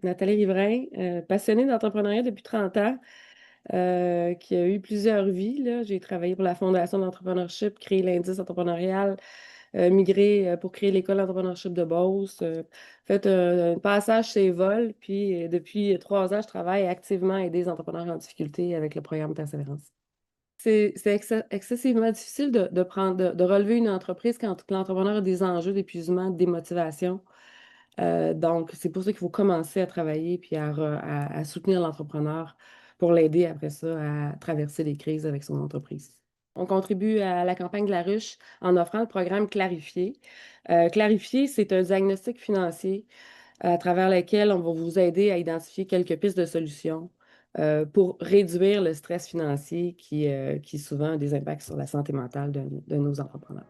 Nathalie Riverain, passionnée d'entrepreneuriat depuis 30 ans, qui a eu plusieurs vies, là. J'ai travaillé pour la Fondation d'entrepreneurship, créé l'indice entrepreneurial, migré pour créer l'école d'entrepreneurship de Beauce, fait un passage chez Vol, puis depuis 3 ans, je travaille activement à aider les entrepreneurs en difficulté avec le programme Persévérance. C'est excessivement difficile de relever une entreprise quand l'entrepreneur a des enjeux d'épuisement, de démotivation. Donc, c'est pour ça qu'il faut commencer à travailler puis à soutenir l'entrepreneur pour l'aider après ça à traverser les crises avec son entreprise. On contribue à la campagne de la ruche en offrant le programme Clarifier. Clarifier, c'est un diagnostic financier à travers lequel on va vous aider à identifier quelques pistes de solutions pour réduire le stress financier qui souvent a des impacts sur la santé mentale de nos entrepreneurs.